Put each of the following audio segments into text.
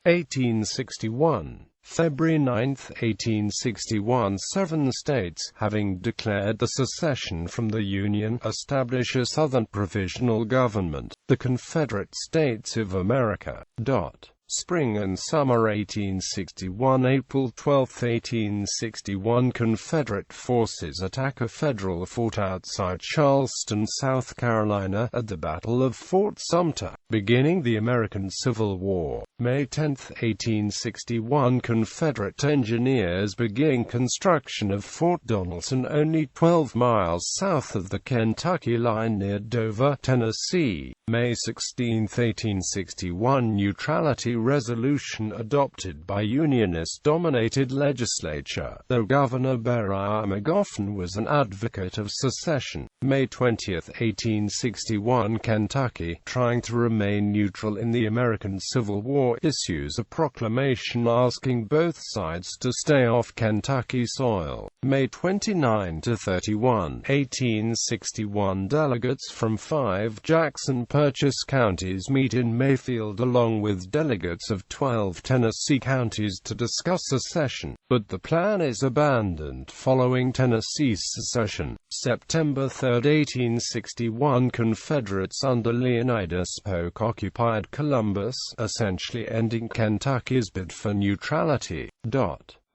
1861. February 9, 1861. 7 states, having declared the secession from the Union, establish a Southern Provisional Government, the Confederate States of America. Spring and Summer 1861. April 12, 1861. Confederate forces attack a federal fort outside Charleston, South Carolina, at the Battle of Fort Sumter, beginning the American Civil War. May 10, 1861. Confederate engineers begin construction of Fort Donelson, only 12 miles south of the Kentucky line near Dover, Tennessee. May 16, 1861. Neutrality resolution adopted by Unionist-dominated legislature, though Governor Beriah Magoffin was an advocate of secession. May 20, 1861. Kentucky, trying to remain neutral in the American Civil War, issues a proclamation asking both sides to stay off Kentucky soil. May 29 to 31, 1861. Delegates from 5 Jackson Purchase counties meet in Mayfield along with delegates of 12 Tennessee counties to discuss secession, but the plan is abandoned following Tennessee's secession. September 3, 1861. Confederates under Leonidas Polk occupied Columbus, essentially ending Kentucky's bid for neutrality.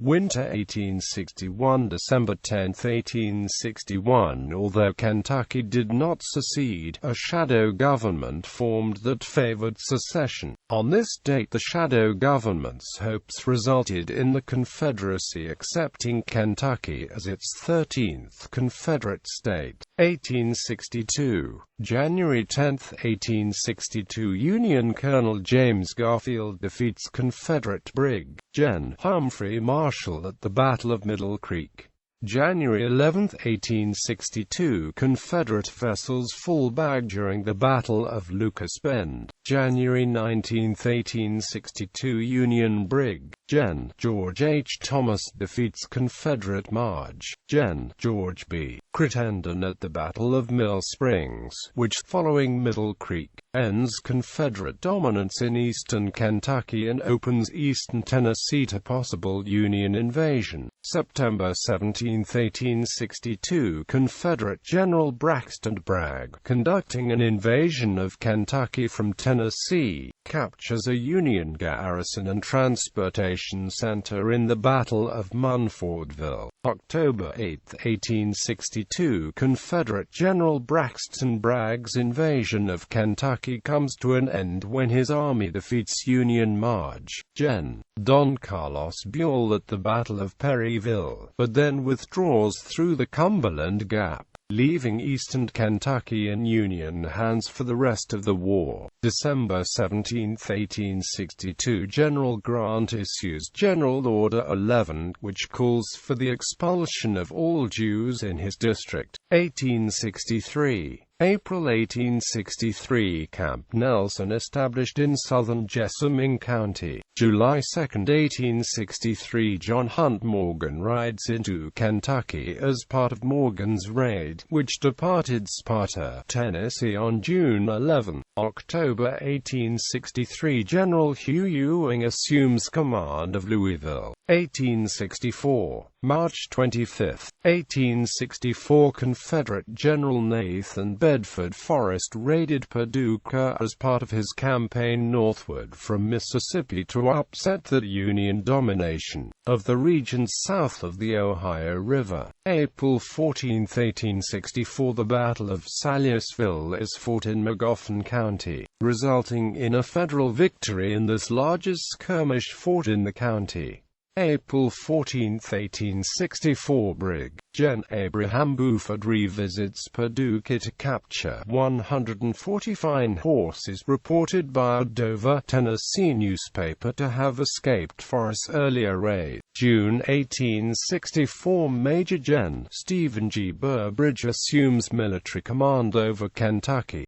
Winter 1861. December 10, 1861. Although Kentucky did not secede, a shadow government formed that favored secession. On this date, the shadow government's hopes resulted in the Confederacy accepting Kentucky as its 13th Confederate state. 1862. January 10, 1862. Union Colonel James Garfield defeats Confederate Brig. Gen. Humphrey Marshall at the Battle of Middle Creek. January 11, 1862. Confederate vessels fall back during the Battle of Lucas Bend. January 19, 1862. Union Brig. Gen. George H. Thomas defeats Confederate Marge. Gen. George B. Crittenden at the Battle of Mill Springs, which, following Middle Creek, ends Confederate dominance in eastern Kentucky and opens eastern Tennessee to possible Union invasion. September 17, 1862. Confederate General Braxton Bragg, conducting an invasion of Kentucky from Tennessee, captures a Union garrison and transportation center in the Battle of Munfordville. October 8, 1862. Confederate General Braxton Bragg's invasion of Kentucky comes to an end when his army defeats Union Marge. Gen. Don Carlos Buell at the Battle of Perryville, but then withdraws through the Cumberland Gap, leaving eastern Kentucky in Union hands for the rest of the war. December 17, 1862. General Grant issues General Order 11, which calls for the expulsion of all Jews in his district. 1863. April 1863. Camp Nelson established in southern Jessamine County. July 2, 1863. John Hunt Morgan rides into Kentucky as part of Morgan's raid, which departed Sparta, Tennessee on June 11. October 1863. General Hugh Ewing assumes command of Louisville. 1864. March 25, 1864. Confederate General Nathan Bedford Forrest raided Paducah as part of his campaign northward from Mississippi to upset the Union domination of the regions south of the Ohio River. April 14, 1864. The Battle of Salyersville is fought in Magoffin County, resulting in a federal victory in this largest skirmish fought in the county. April 14, 1864. Brig. Gen. Abraham Buford revisits Paducah to capture 140 fine horses reported by a Dover, Tennessee newspaper to have escaped Forrest's earlier raid. June 1864. Major Gen. Stephen G. Burbridge assumes military command over Kentucky.